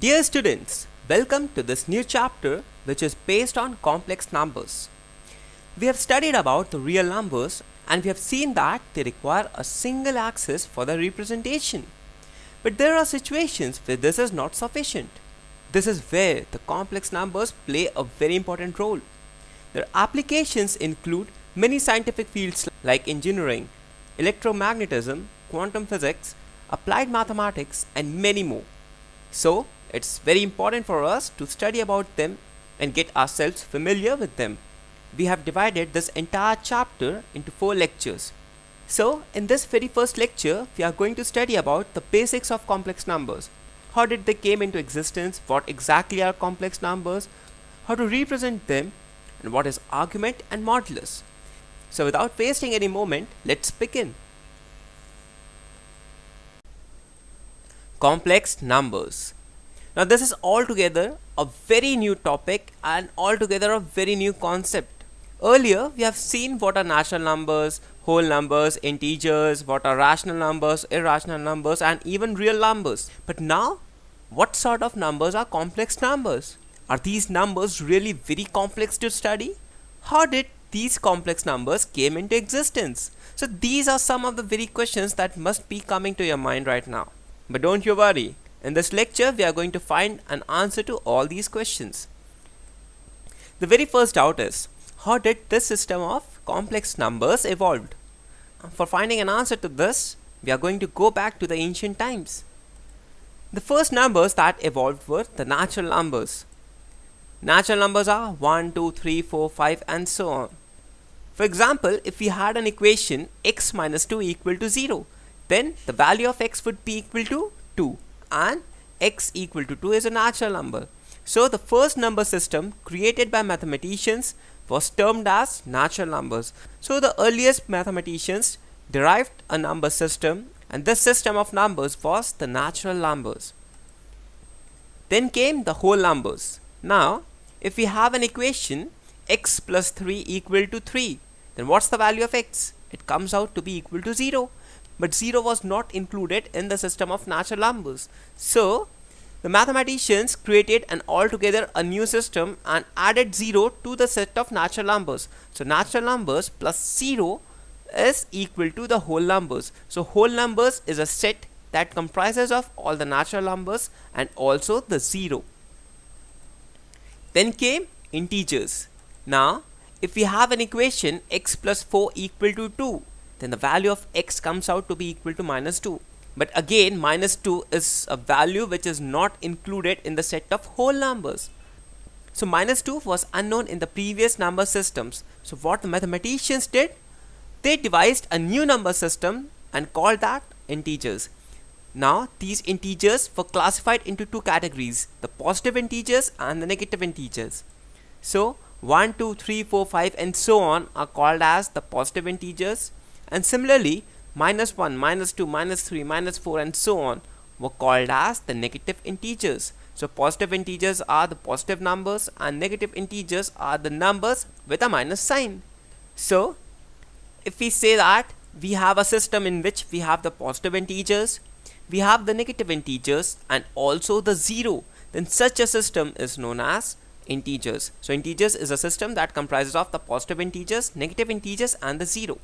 Dear students, welcome to this new chapter which is based on complex numbers. We have studied about the real numbers and we have seen that they require a single axis for their representation. But there are situations where this is not sufficient. This is where the complex numbers play a very important role. Their applications include many scientific fields like engineering, electromagnetism, quantum physics, applied mathematics, and many more. So, it's very important for us to study about them and get ourselves familiar with them. We have divided this entire chapter into 4 lectures. So, in this very first lecture, we are going to study about the basics of complex numbers. How did they came into existence, what exactly are complex numbers, how to represent them, and what is argument and modulus. So, without wasting any moment, let's begin. Complex numbers. Now this is altogether a very new topic and altogether a very new concept. Earlier we have seen what are natural numbers, whole numbers, integers, what are rational numbers, irrational numbers, and even real numbers. But now, what sort of numbers are complex numbers? Are these numbers really very complex to study? How did these complex numbers came into existence? So these are some of the very questions that must be coming to your mind right now. But don't you worry, in this lecture we are going to find an answer to all these questions. The very first doubt is, how did this system of complex numbers evolved? For finding an answer to this, we are going to go back to the ancient times. The first numbers that evolved were the natural numbers. Natural numbers are 1, 2, 3, 4, 5 and so on. For example, if we had an equation x minus 2 equal to 0, then the value of x would be equal to 2 and x equal to 2 is a natural number. So the first number system created by mathematicians was termed as natural numbers. So the earliest mathematicians derived a number system and this system of numbers was the natural numbers. Then came the whole numbers. Now if we have an equation x plus 3 equal to 3, then what's the value of x? It comes out to be equal to 0. But 0 was not included in the system of natural numbers. So, the mathematicians created an altogether a new system and added 0 to the set of natural numbers. So, natural numbers plus 0 is equal to the whole numbers. So, whole numbers is a set that comprises of all the natural numbers and also the 0. Then came integers. Now, if we have an equation x plus 4 equal to 2, then the value of x comes out to be equal to minus 2. But again, minus 2 is a value which is not included in the set of whole numbers. So minus 2 was unknown in the previous number systems. So what the mathematicians did? They devised a new number system and called that integers. Now these integers were classified into two categories, the positive integers and the negative integers. So 1, 2, 3, 4, 5 and so on are called as the positive integers. And similarly, minus 1, minus 2, minus 3, minus 4 and so on were called as the negative integers. So positive integers are the positive numbers and negative integers are the numbers with a minus sign. So if we say that we have a system in which we have the positive integers, we have the negative integers and also the 0, then such a system is known as integers. So integers is a system that comprises of the positive integers, negative integers and the 0.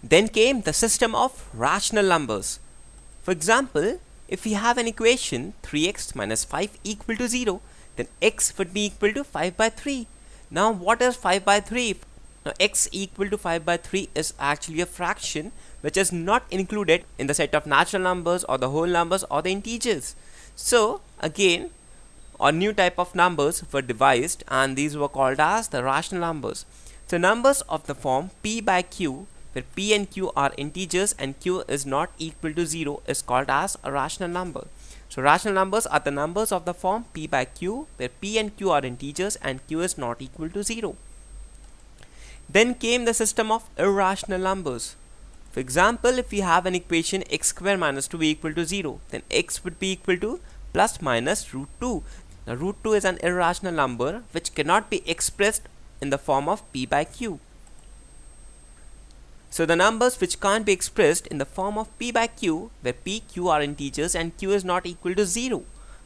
Then came the system of rational numbers. For example, if we have an equation 3x minus 5 equal to 0, then x would be equal to 5 by 3. Now what is 5 by 3? Now x equal to 5 by 3 is actually a fraction which is not included in the set of natural numbers or the whole numbers or the integers. So again, a new type of numbers were devised and these were called as the rational numbers. So numbers of the form p by q, where p and q are integers and q is not equal to 0 is called as a rational number. So rational numbers are the numbers of the form p by q, where p and q are integers and q is not equal to 0. Then came the system of irrational numbers. For example, if we have an equation x square minus 2 equal to 0, then x would be equal to plus minus root 2. Now root 2 is an irrational number which cannot be expressed in the form of p by q. So the numbers which can't be expressed in the form of p by q, where p, q are integers and q is not equal to 0,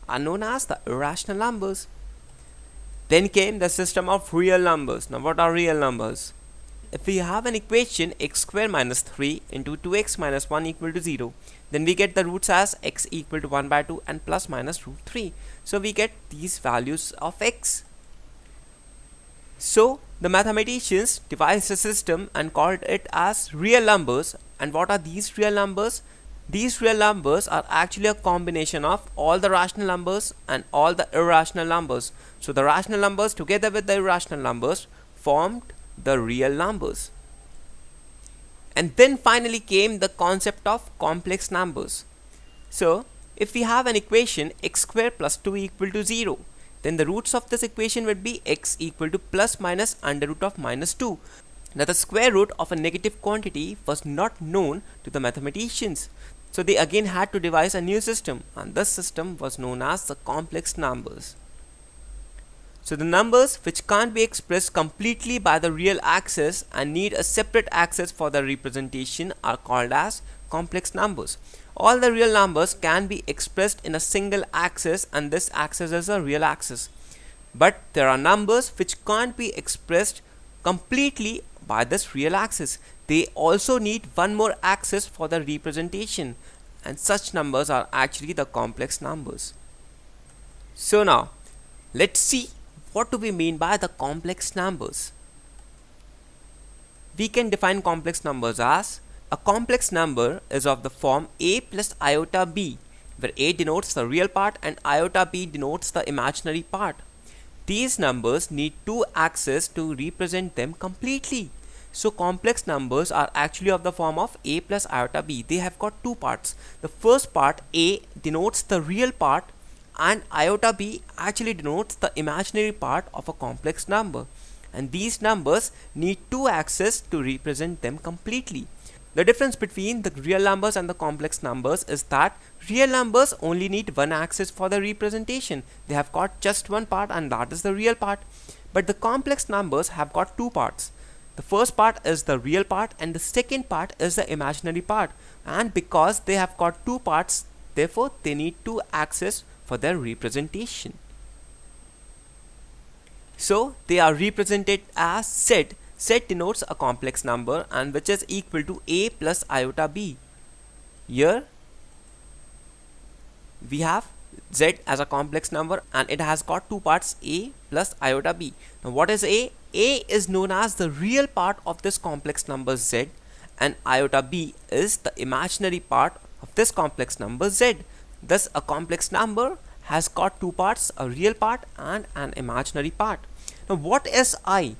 are known as the irrational numbers. Then came the system of real numbers. Now what are real numbers? If we have an equation x square minus 3 into 2x minus 1 equal to 0, then we get the roots as x equal to 1 by 2 and plus minus root 3. So we get these values of x. So the mathematicians devised a system and called it as real numbers. And what are these real numbers? These real numbers are actually a combination of all the rational numbers and all the irrational numbers. So the rational numbers together with the irrational numbers formed the real numbers. And then finally came the concept of complex numbers. So if we have an equation x square plus 2 equal to 0, then the roots of this equation would be x equal to plus minus under root of minus 2. Now the square root of a negative quantity was not known to the mathematicians. So they again had to devise a new system, and this system was known as the complex numbers. So the numbers which can't be expressed completely by the real axis and need a separate axis for the representation are called as complex numbers. All the real numbers can be expressed in a single axis, and this axis is a real axis. But there are numbers which can't be expressed completely by this real axis. They also need one more axis for the representation, and such numbers are actually the complex numbers. So now let's see what do we mean by the complex numbers. We can define complex numbers as a complex number is of the form a plus iota b, where a denotes the real part and iota b denotes the imaginary part. These numbers need two axes to represent them completely. So complex numbers are actually of the form of a plus iota b. They have got two parts. The first part, a, denotes the real part, and iota b actually denotes the imaginary part of a complex number. And these numbers need two axes to represent them completely. The difference between the real numbers and the complex numbers is that real numbers only need one axis for the representation. They have got just one part, and that is the real part. But the complex numbers have got two parts. The first part is the real part, and the second part is the imaginary part. And because they have got two parts, therefore they need two axes for their representation. So they are represented as z. Z denotes a complex number, and which is equal to a plus iota b. Here we have z as a complex number, and it has got two parts, a plus iota b. Now what is a? A is known as the real part of this complex number z, and iota b is the imaginary part of this complex number z. Thus a complex number has got two parts, a real part and an imaginary part. Now what is I?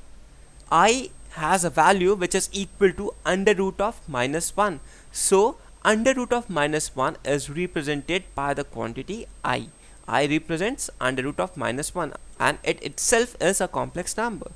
I has a value which is equal to under root of minus 1. So under root of minus 1 is represented by the quantity I. I represents under root of minus 1, and it itself is a complex number.